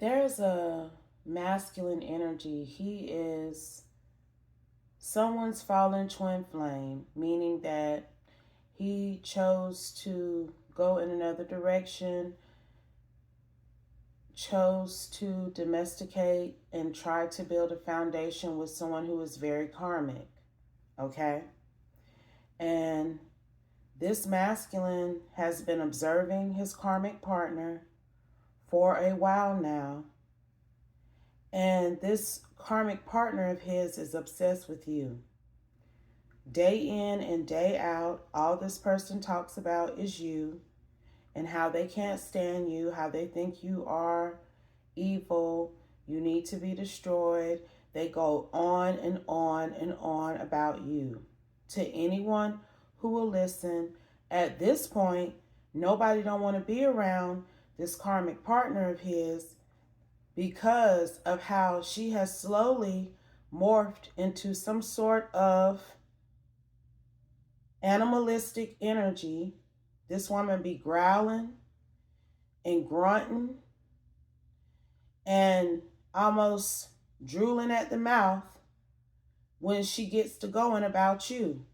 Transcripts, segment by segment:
There's a masculine energy. He is someone's fallen twin flame, meaning that he chose to go in another direction, chose to domesticate and try to build a foundation with someone who is very karmic. Okay? And this masculine has been observing his karmic partner for a while now. And this karmic partner of his is obsessed with you. Day in and day out, all this person talks about is you and how they can't stand you, how they think you are evil, you need to be destroyed. They go on and on and on about you. To anyone who will listen, at this point, nobody don't want to be around this karmic partner of his because of how she has slowly morphed into some sort of animalistic energy. This woman be growling and grunting and almost drooling at the mouth when she gets to going about you.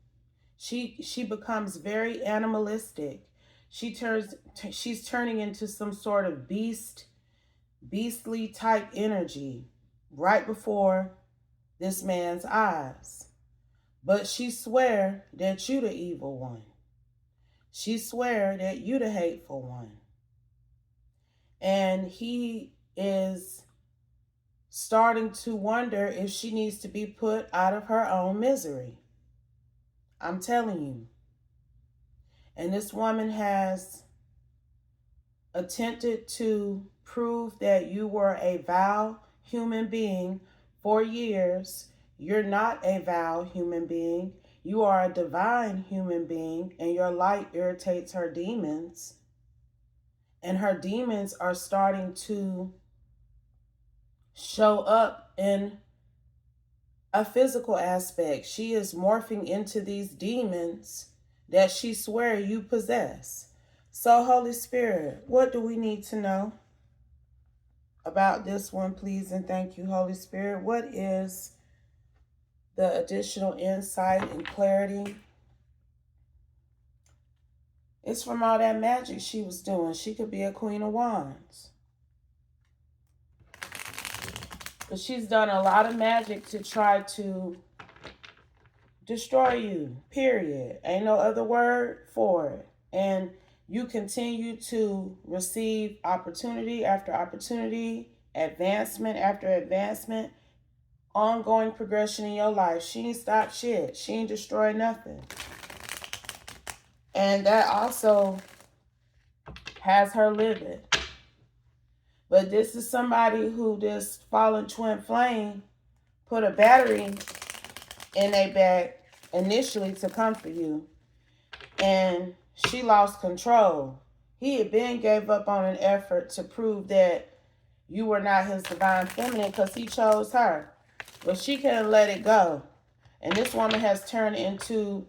She becomes very animalistic. She's turning into some sort of beastly type energy right before this man's eyes. But she swear that you the evil one. She swear that you the hateful one. And he is starting to wonder if she needs to be put out of her own misery. I'm telling you. And this woman has attempted to prove that you were a vile human being for years. You're not a vile human being. You are a divine human being, and your light irritates her demons. And her demons are starting to show up in a physical aspect. She is morphing into these demons that she swear you possess. So, Holy Spirit, what do we need to know about this one, please? And thank you, Holy Spirit. What is the additional insight and clarity? It's from all that magic she was doing. She could be a Queen of Wands. But she's done a lot of magic to try to destroy you, period. Ain't no other word for it. And you continue to receive opportunity after opportunity, advancement after advancement, ongoing progression in your life. She ain't stopped shit. She ain't destroyed nothing. And that also has her livid. But this is somebody who, this fallen twin flame, put a battery in their back initially to come for you. And she lost control. He had been gave up on an effort to prove that you were not his divine feminine because he chose her. But she couldn't let it go. And this woman has turned into,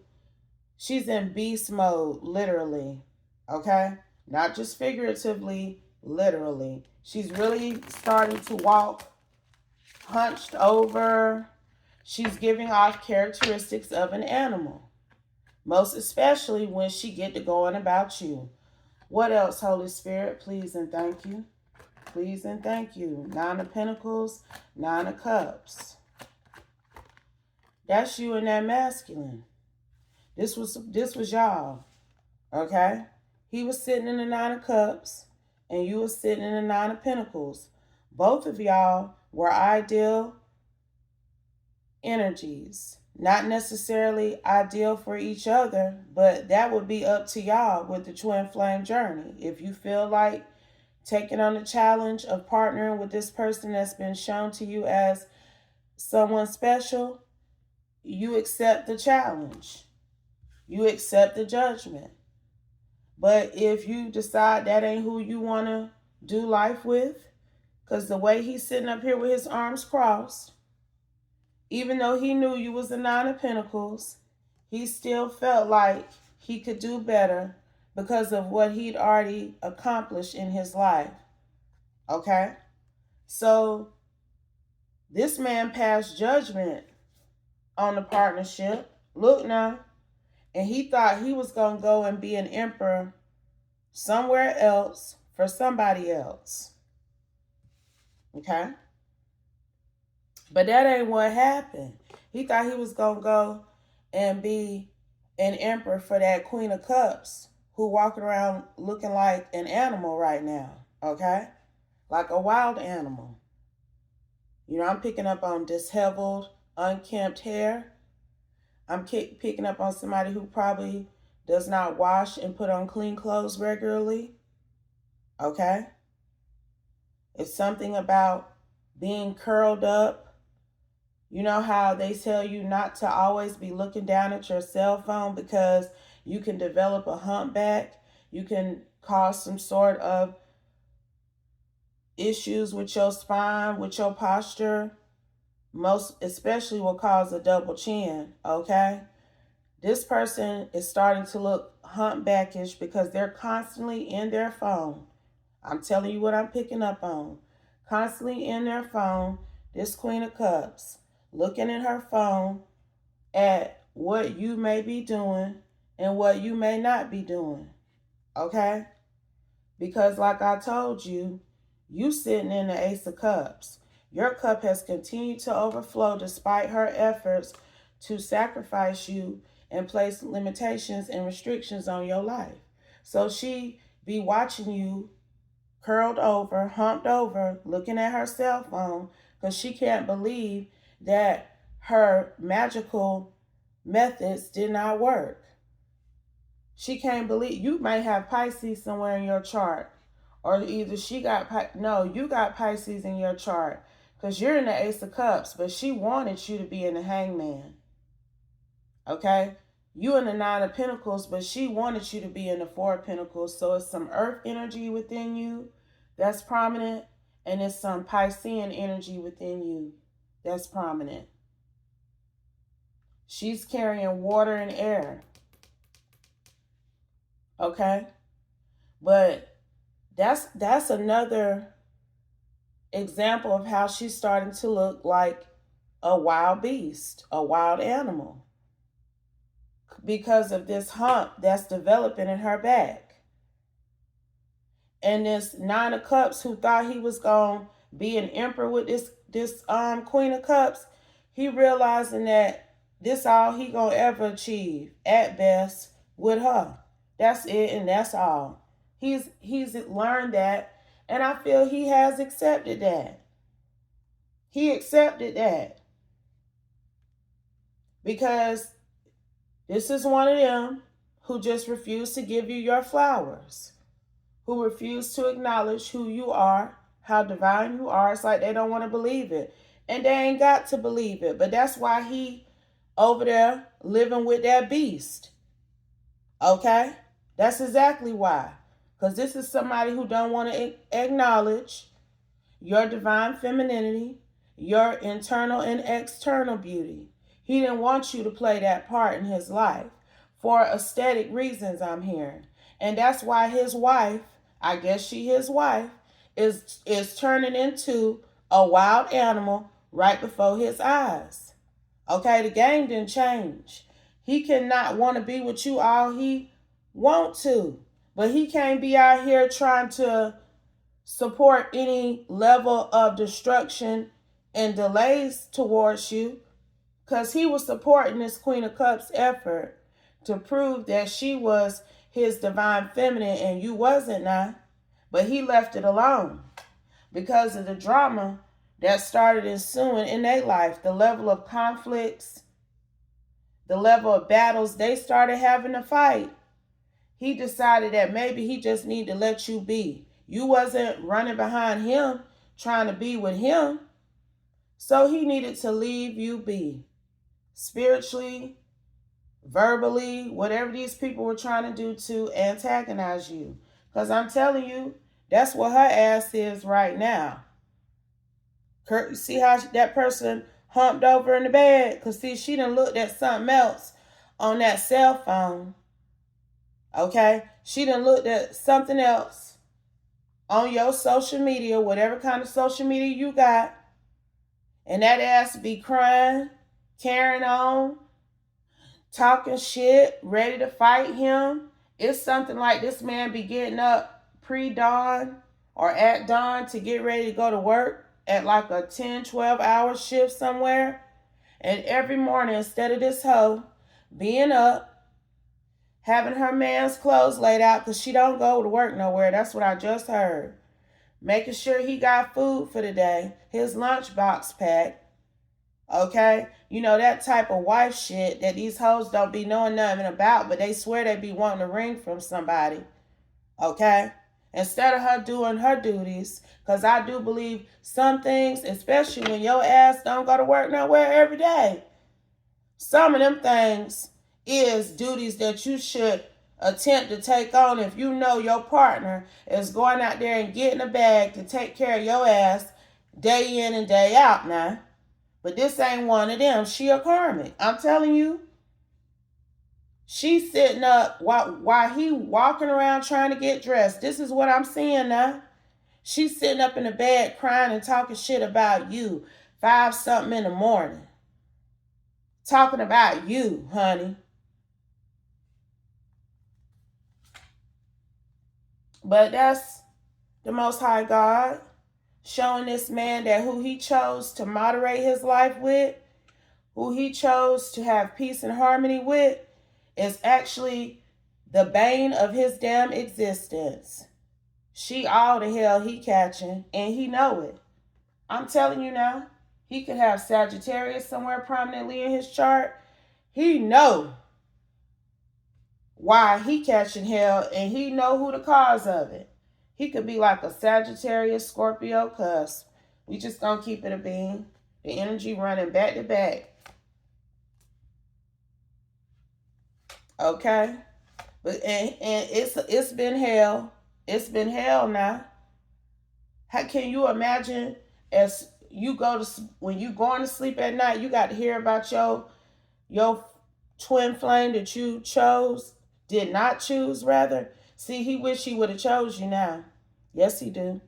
she's in beast mode, literally. Okay? Not just figuratively, literally. She's really starting to walk hunched over. She's giving off characteristics of an animal. Most especially when she get to going about you. What else, Holy Spirit? Please and thank you. Please and thank you. 9 of Pentacles, 9 of Cups. That's you and that masculine. This was y'all. Okay? He was sitting in the 9 of Cups and you were sitting in the 9 of Pentacles. Both of y'all were ideal energies. Not necessarily ideal for each other, but that would be up to y'all with the twin flame journey. If you feel like taking on the challenge of partnering with this person that's been shown to you as someone special, you accept the challenge. You accept the judgment. But if you decide that ain't who you want to do life with, because the way he's sitting up here with his arms crossed, even though he knew you was the 9 of Pentacles, he still felt like he could do better because of what he'd already accomplished in his life. Okay? So this man passed judgment on the partnership. Look now. And he thought he was going to go and be an emperor somewhere else for somebody else. Okay? But that ain't what happened. He thought he was going to go and be an emperor for that Queen of Cups who walking around looking like an animal right now. Okay? Like a wild animal. You know, I'm picking up on disheveled, unkempt hair. I'm picking up on somebody who probably does not wash and put on clean clothes regularly. Okay? It's something about being curled up. You know how they tell you not to always be looking down at your cell phone because you can develop a humpback. You can cause some sort of issues with your spine, with your posture. Most especially will cause a double chin, okay? This person is starting to look humpbackish because they're constantly in their phone. I'm telling you what I'm picking up on. Constantly in their phone, this Queen of Cups, looking in her phone at what you may be doing and what you may not be doing, okay? Because like I told you, you sitting in the Ace of Cups. Your cup has continued to overflow despite her efforts to sacrifice you and place limitations and restrictions on your life. So she be watching you curled over, humped over, looking at her cell phone because she can't believe that her magical methods did not work. She can't believe you might have Pisces somewhere in your chart. Or either she got, no, you got Pisces in your chart because you're in the Ace of Cups, but she wanted you to be in the Hangman. Okay? You in the Nine of Pentacles, but she wanted you to be in the Four of Pentacles. So it's some earth energy within you that's prominent, and it's some Piscean energy within you that's prominent. She's carrying water and air. Okay? But that's another example of how she's starting to look like a wild beast, a wild animal, because of this hump that's developing in her back. And this Nine of Cups who thought he was going to be an emperor with this Queen of Cups, he realizing that this all he going to ever achieve at best with her. That's it and that's all. He's learned that, and I feel he has accepted that. He accepted that. Because this is one of them who just refused to give you your flowers, who refused to acknowledge who you are, how divine you are. It's like they don't want to believe it. And they ain't got to believe it. But that's why he over there living with that beast. Okay? That's exactly why. Because this is somebody who don't want to acknowledge your divine femininity, your internal and external beauty. He didn't want you to play that part in his life for aesthetic reasons, I'm hearing. And that's why his wife, I guess she his wife, is turning into a wild animal right before his eyes. Okay, the game didn't change. He cannot want to be with you all he want to. But he can't be out here trying to support any level of destruction and delays towards you, because he was supporting this Queen of Cups effort to prove that she was his divine feminine and you wasn't now. But he left it alone because of the drama that started ensuing in their life, the level of conflicts, the level of battles they started having to fight. He decided that maybe he just needed to let you be. You wasn't running behind him, trying to be with him. So he needed to leave you be. Spiritually, verbally, whatever these people were trying to do to antagonize you. Because I'm telling you, that's what her ass is right now. See how that person humped over in the bed? Because see, she done looked at something else on that cell phone. Okay? She done looked at something else on your social media, whatever kind of social media you got, and that ass be crying, carrying on, talking shit, ready to fight him. It's something like this man be getting up pre-dawn or at dawn to get ready to go to work at like a 10, 12-hour shift somewhere. And every morning, instead of this hoe being up, having her man's clothes laid out, because she don't go to work nowhere. That's what I just heard. Making sure he got food for the day, his lunchbox packed. Okay? You know, that type of wife shit that these hoes don't be knowing nothing about, but they swear they be wanting a ring from somebody. Okay? Instead of her doing her duties, because I do believe some things, especially when your ass don't go to work nowhere every day, some of them things is duties that you should attempt to take on if you know your partner is going out there and getting a bag to take care of your ass day in and day out now. But this ain't one of them. She a karmic. I'm telling you. She's sitting up while he walking around trying to get dressed. This is what I'm seeing now. She's sitting up in the bed crying and talking shit about you. 5 something in the morning. Talking about you, honey. But that's the Most High God showing this man that who he chose to moderate his life with, who he chose to have peace and harmony with, is actually the bane of his damn existence. She all the hell he catching, and he know it. I'm telling you now, he could have Sagittarius somewhere prominently in his chart. He know why he catching hell, and he know who the cause of it. He could be like a Sagittarius Scorpio cusp. We just gonna keep it a bean. The energy running back to back. Okay? But and it's been hell. It's been hell now. How can you imagine as you go to when you going to sleep at night, you got to hear about your twin flame that you did not choose rather. See, he wish he would have chose you now. Yes, he do.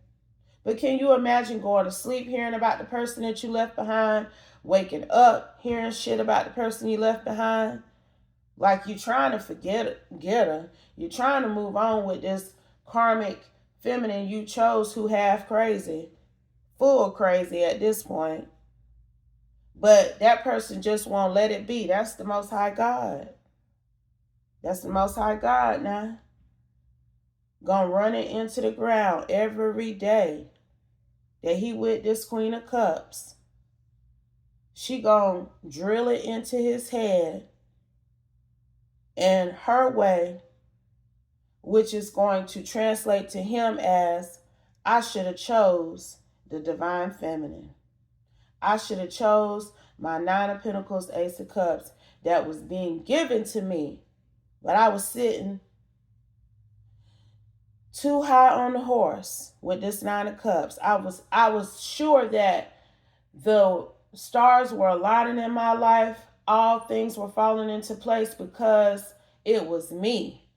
But can you imagine going to sleep hearing about the person that you left behind, waking up hearing shit about the person you left behind? Like you trying to get her. You're trying to move on with this karmic feminine you chose who half crazy, full crazy at this point. But that person just won't let it be. That's the Most High God. That's the Most High God now. Gonna run it into the ground every day that he with this Queen of Cups. She gonna drill it into his head in her way, which is going to translate to him as, I should have chose the divine feminine. I should have chose my 9 of Pentacles, Ace of Cups that was being given to me. But I was sitting too high on the horse with this 9 of Cups. I was sure that the stars were aligning in my life. All things were falling into place because it was me.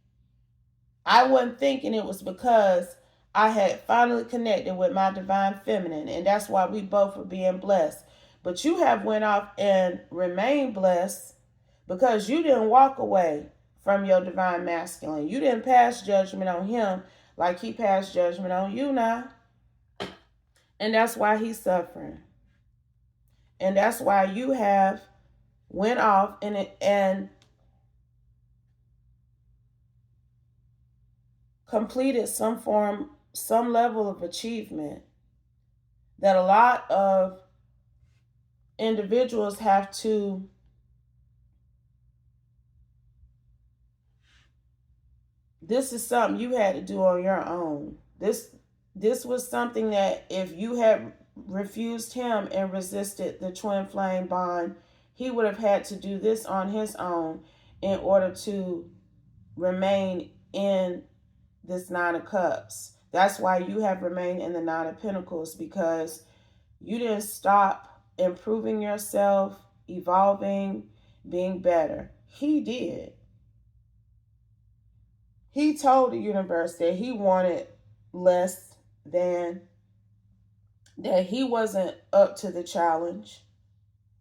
I wasn't thinking it was because I had finally connected with my divine feminine, and that's why we both were being blessed. But you have went off and remained blessed because you didn't walk away from your divine masculine. You didn't pass judgment on him like he passed judgment on you now. And that's why he's suffering. And that's why you have went off and completed some level of achievement that a lot of individuals have to this is something you had to do on your own. This was something that if you had refused him and resisted the twin flame bond, he would have had to do this on his own in order to remain in this 9 of Cups. That's why you have remained in the 9 of Pentacles, because you didn't stop improving yourself, evolving, being better. He did. He told the universe that he wanted less than that he wasn't up to the challenge.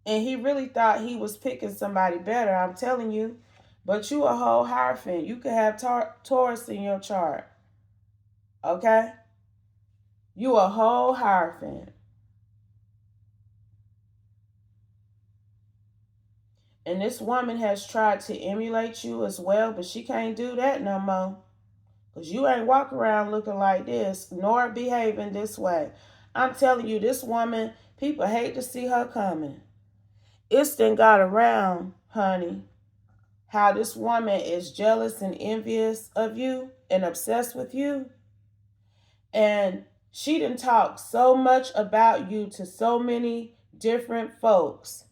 And he really thought he was picking somebody better, I'm telling you. But you a whole Hierophant. You could have Taurus in your chart. Okay? You a whole Hierophant. And this woman has tried to emulate you as well, but she can't do that no more. Because you ain't walk around looking like this, nor behaving this way. I'm telling you, this woman, people hate to see her coming. It's then got around, honey, how this woman is jealous and envious of you and obsessed with you. And she done talked so much about you to so many different folks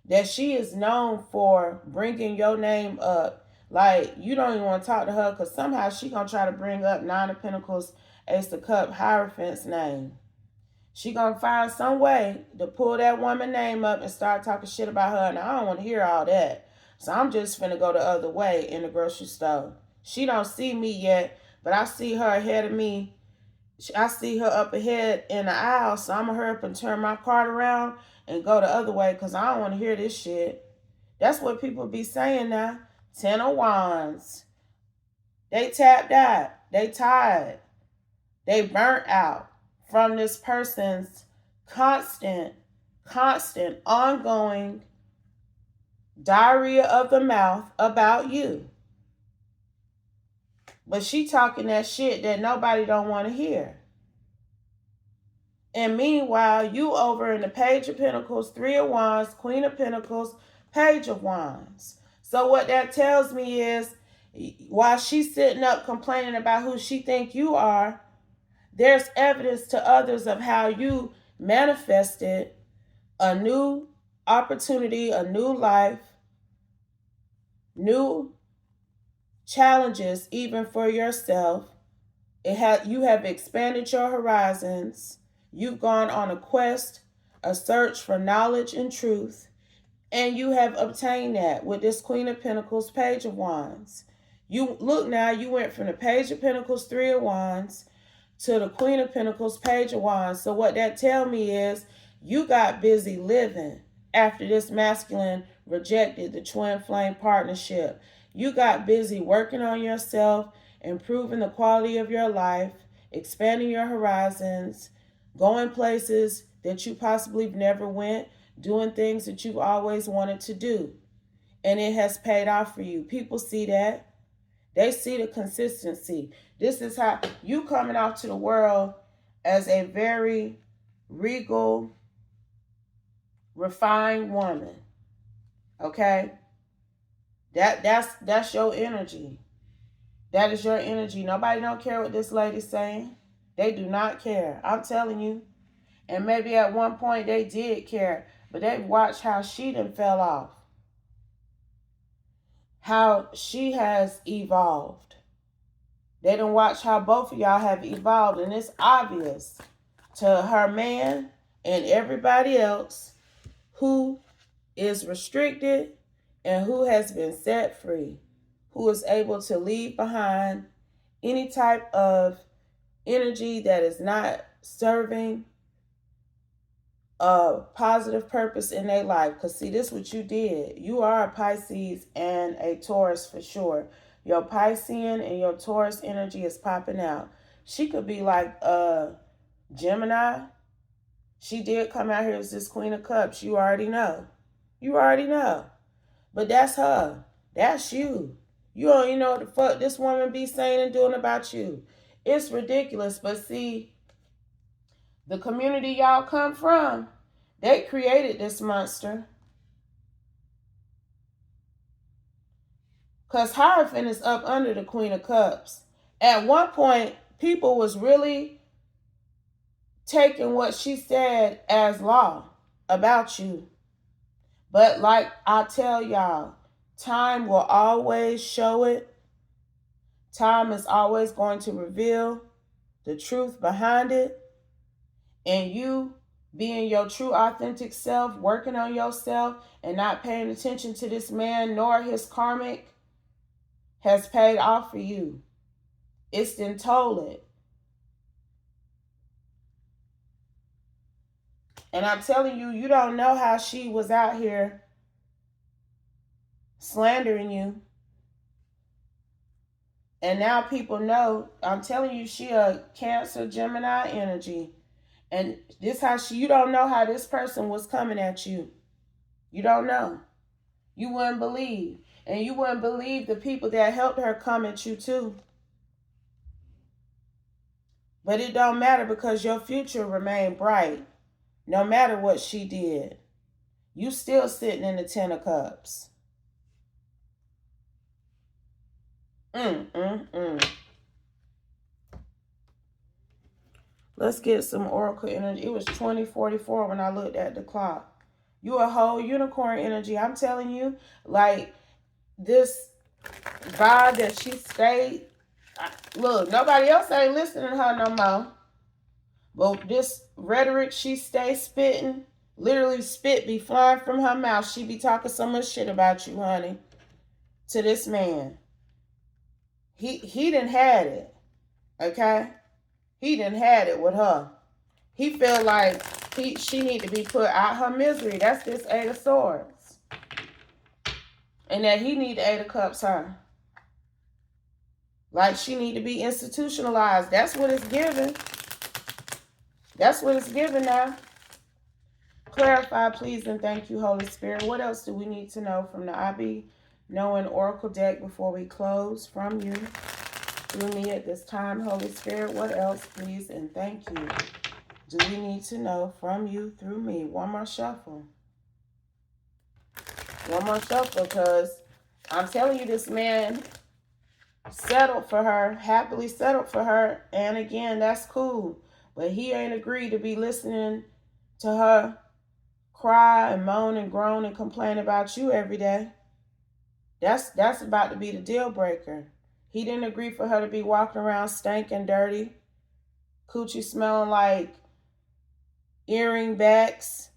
that she is known for bringing your name up. Like, you don't even want to talk to her because somehow she going to try to bring up Nine of Pentacles, Ace of Cups, Hierophant's name. She going to find some way to pull that woman name up and start talking shit about her. And I don't want to hear all that. So I'm just finna go the other way in the grocery store. She don't see me yet, but I see her ahead of me. I see her up ahead in the aisle, so I'm going to hurry up and turn my cart around and go the other way because I don't want to hear this shit. That's what people be saying now. 10 of Wands. They tapped out. They tired. They burnt out from this person's constant, ongoing diarrhea of the mouth about you. But she talking that shit that nobody don't want to hear. And meanwhile, you over in the Page of Pentacles, Three of Wands, Queen of Pentacles, Page of Wands. So what that tells me is, while she's sitting up complaining about who she think you are, there's evidence to others of how you manifested a new opportunity, a new life, new challenges even for yourself. You have expanded your horizons. You've gone on a quest, a search for knowledge and truth, and you have obtained that with this Queen of Pentacles, Page of Wands. You look now, you went from the Page of Pentacles, Three of Wands, to the Queen of Pentacles, Page of Wands. So what that tell me is you got busy living after this masculine rejected the twin flame partnership. You got busy working on yourself, improving the quality of your life, expanding your horizons, going places that you possibly never went, doing things that you've always wanted to do. And it has paid off for you. People see that. They see the consistency. This is how you coming out to the world as a very regal, refined woman. Okay? That's your energy. That is your energy. Nobody don't care what this lady's saying. They do not care. I'm telling you. And maybe at one point they did care, but they've watched how she done fell off. How she has evolved. They done watch how both of y'all have evolved, and it's obvious to her man and everybody else who is restricted and who has been set free, who is able to leave behind any type of energy that is not serving a positive purpose in their life. Because see, this is what you did. You are a Pisces and a Taurus for sure. Your Piscean and your Taurus energy is popping out. She could be like Gemini. She did come out here as this Queen of Cups. You already know. You already know. But that's her. That's you. You don't even know what the fuck this woman be saying and doing about you. It's ridiculous. But see, the community y'all come from, they created this monster. Because Hierophant is up under the Queen of Cups. At one point, people was really taking what she said as law about you. But like I tell y'all, time will always show it. Time is always going to reveal the truth behind it. And you being your true authentic self, working on yourself and not paying attention to this man nor his karmic has paid off for you. It's been told it. And I'm telling you, you don't know how she was out here slandering you. And now people know. I'm telling you, she a Cancer, Gemini energy. And this how you don't know how this person was coming at you. You don't know. You wouldn't believe. And you wouldn't believe the people that helped her come at you too. But it don't matter because your future remained bright. No matter what she did. You still sitting in the 10 of Cups. Let's get some Oracle energy. It was 2044 when I looked at the clock. You a whole unicorn energy. I'm telling you, like this vibe that she stayed. Look, nobody else ain't listening to her no more. But this rhetoric she stay spitting, literally spit be flying from her mouth. She be talking so much shit about you, honey. To this man. He done had it. Okay? He done had it with her. He felt like she need to be put out her misery. That's this 8 of Swords. And that he need the 8 of Cups her. Like she need to be institutionalized. That's what it's given. That's what it's given now. Clarify, please, and thank you, Holy Spirit. What else do we need to know from the IB Knowing Oracle deck before we close from you through me at this time, Holy Spirit? What else, please, and thank you, do we need to know from you through me? One more shuffle. One more shuffle, because I'm telling you, this man settled for her, happily settled for her, and again, that's cool. But he ain't agreed to be listening to her cry and moan and groan and complain about you every day. That's about to be the deal breaker. He didn't agree for her to be walking around stinking dirty, coochie smelling like earring backs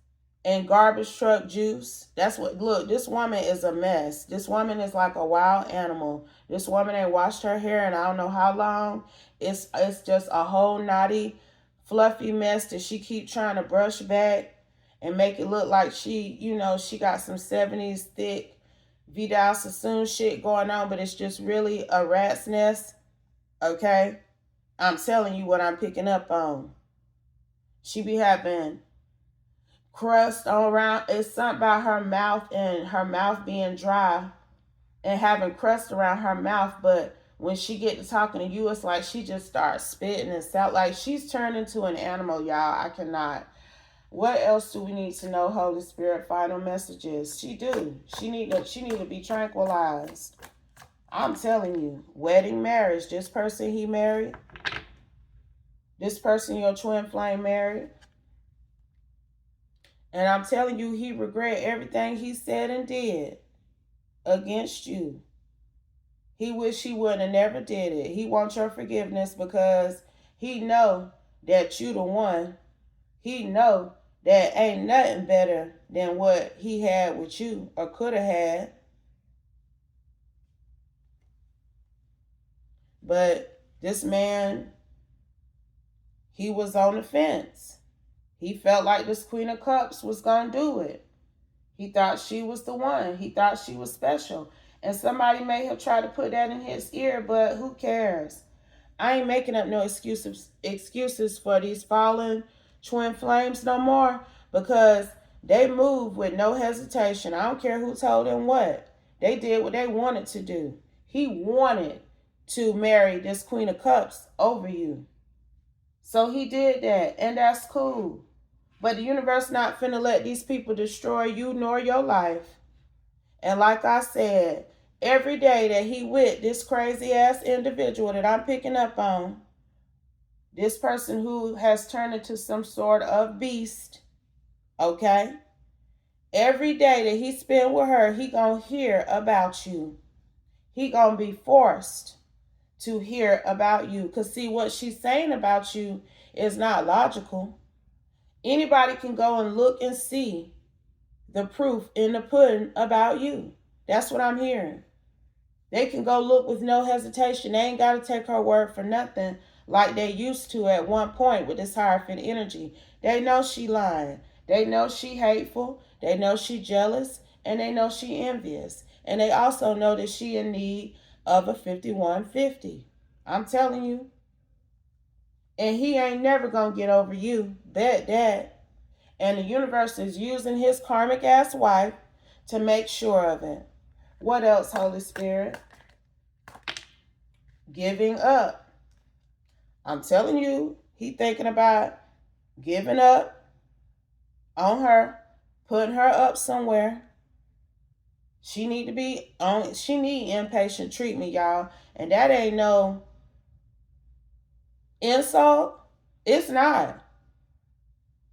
and garbage truck juice. That's what, look, this woman is a mess. This woman is like a wild animal. This woman ain't washed her hair in I don't know how long. It's just a whole knotty, fluffy mess that she keep trying to brush back and make it look like she, you know, she got some 70s thick Vidal Sassoon shit going on, but it's just really a rat's nest, okay? I'm telling you what I'm picking up on. She be having crust all around. It's something about her mouth and her mouth being dry and having crust around her mouth, but when she get to talking to you, it's like she just starts spitting and sound like she's turned into an animal, y'all. I cannot. What else do we need to know, Holy Spirit? Final messages. She need to be tranquilized. I'm telling you. Wedding, marriage. This person he married. This person your twin flame married. And I'm telling you, he regret everything he said and did against you. He wish he would have never did it. He wants your forgiveness because he know that you the one. He know that ain't nothing better than what he had with you or could have had. But this man, he was on the fence. He felt like this Queen of Cups was going to do it. He thought she was the one. He thought she was special. And somebody may have tried to put that in his ear, but who cares? I ain't making up no excuses for these fallen twin flames no more, because they move with no hesitation. I don't care who told them what. They did what they wanted to do. He wanted to marry this Queen of Cups over you. So he did that, and that's cool. But the universe not finna let these people destroy you nor your life. And like I said, every day that he with this crazy ass individual that I'm picking up on, this person who has turned into some sort of beast, okay? Every day that he spend with her, he gonna hear about you. He gonna be forced to hear about you. Because see, what she's saying about you is not logical. Anybody can go and look and see the proof in the pudding about you. That's what I'm hearing. They can go look with no hesitation. They ain't got to take her word for nothing like they used to at one point with this Hierophant energy. They know she lying. They know she hateful. They know she jealous. And they know she envious. And they also know that she in need of a 5150. I'm telling you. And he ain't never going to get over you. Bet that. And the universe is using his karmic ass wife to make sure of it. What else, Holy Spirit? Giving up. I'm telling you, he thinking about giving up on her, putting her up somewhere. She need to be on. She need inpatient treatment, y'all, and that ain't no insult. It's not.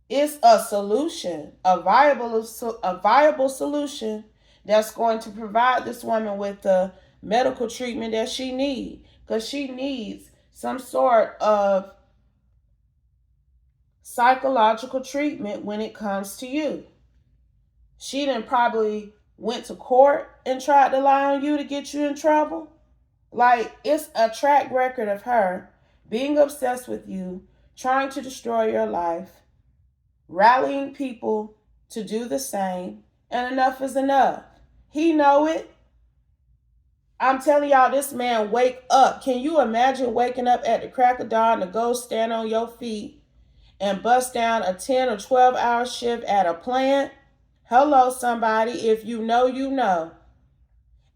It's a solution, a viable solution that's going to provide this woman with the medical treatment that she needs, because she needs some sort of psychological treatment when it comes to you. She done probably went to court and tried to lie on you to get you in trouble. Like, it's a track record of her being obsessed with you, trying to destroy your life, rallying people to do the same, and enough is enough. He know it. I'm telling y'all, this man wake up. Can you imagine waking up at the crack of dawn to go stand on your feet and bust down a 10 or 12 hour shift at a plant? Hello, somebody. If you know, you know.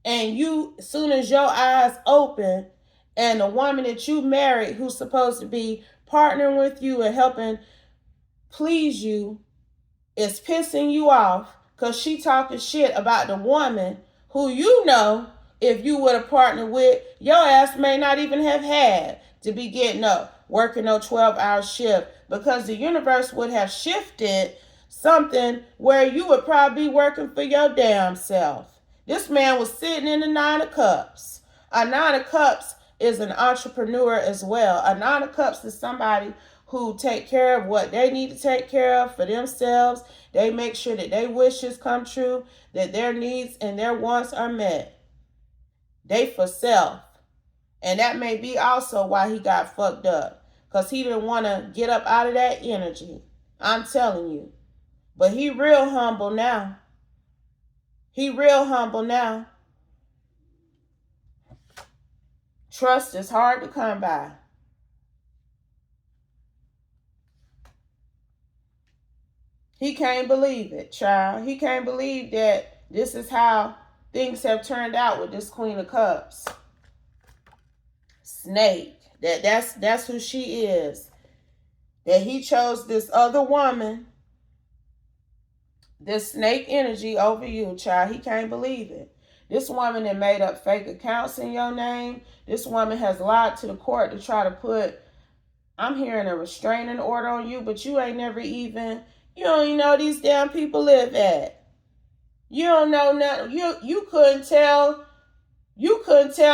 And you, as soon as your eyes open, and the woman that you married, who's supposed to be partnering with you and helping please you, is pissing you off because she talking shit about the woman who, you know, if you would have partnered with, your ass may not even have had to be getting up, working no 12-hour shift, because the universe would have shifted something where you would probably be working for your damn self. This man was sitting in the Nine of Cups. A Nine of Cups is an entrepreneur as well. A Nine of Cups is somebody who take care of what they need to take care of for themselves. They make sure that their wishes come true, that their needs and their wants are met. They for self. And that may be also why he got fucked up, because he didn't want to get up out of that energy. I'm telling you. But he real humble now. He real humble now. Trust is hard to come by. He can't believe it, child. He can't believe that this is how things have turned out with this Queen of Cups. Snake. That's who she is. That he chose this other woman, this snake energy over you, child. He can't believe it. This woman that made up fake accounts in your name. This woman has lied to the court to try to put, I'm hearing a restraining order on you, but you ain't never even, you don't even know these damn people live at. You don't know nothing. You couldn't tell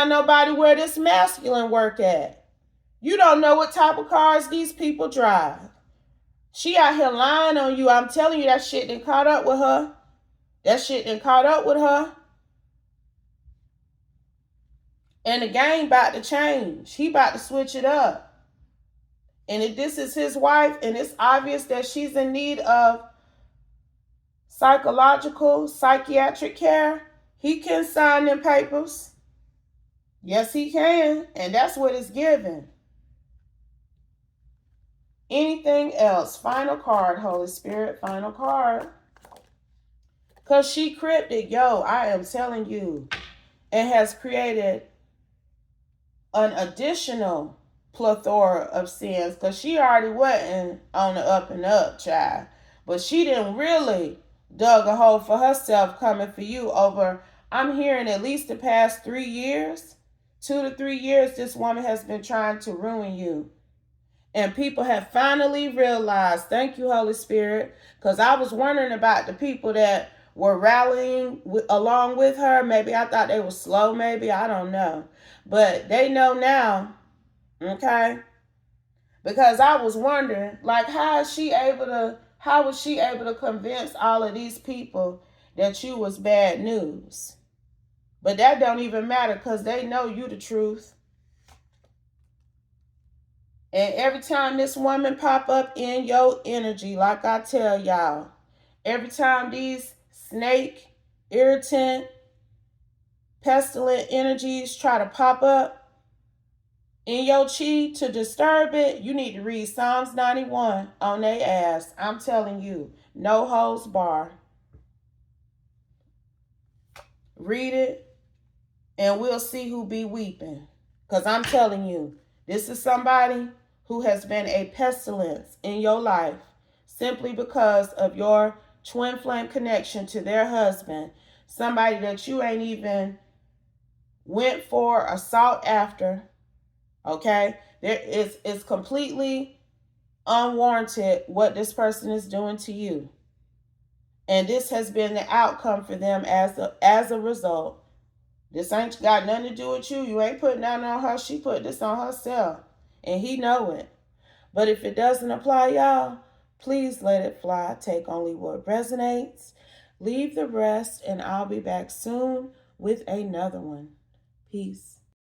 nobody where this masculine work at. You don't know what type of cars these people drive. She out here lying on you. I'm telling you, that shit done caught up with her. That shit done caught up with her. And the game about to change. He about to switch it up. And if this is his wife, and it's obvious that she's in need of psychiatric care, he can sign them papers. Yes, he can. And that's what it's given. Anything else? Final card, Holy Spirit. Final card. Because she cryptic. Yo, I am telling you. It has created an additional plethora of sins. Because she already wasn't on the up and up, child. But she didn't really dug a hole for herself coming for you over, I'm hearing, at least the past 3 years. 2 to 3 years, this woman has been trying to ruin you. And people have finally realized, thank you, Holy Spirit, because I was wondering about the people that were rallying along with her. Maybe I thought they were slow, maybe, I don't know. But they know now, okay? Because I was wondering, like, how was she able to convince all of these people that you was bad news? But that don't even matter, because they know you the truth. And every time this woman pop up in your energy, like I tell y'all, every time these snake, irritant, pestilent energies try to pop up in your chi to disturb it, you need to read Psalms 91 on their ass. I'm telling you, no holds bar. Read it, and we'll see who be weeping. Because I'm telling you, this is somebody who has been a pestilence in your life simply because of your twin flame connection to their husband. Somebody that you ain't even went for or sought after. Okay? It's completely unwarranted what this person is doing to you. And this has been the outcome for them as a result. This ain't got nothing to do with you. You ain't putting that on her. She put this on herself. And he know it. But if it doesn't apply, y'all, please let it fly. Take only what resonates. Leave the rest, and I'll be back soon with another one. Peace.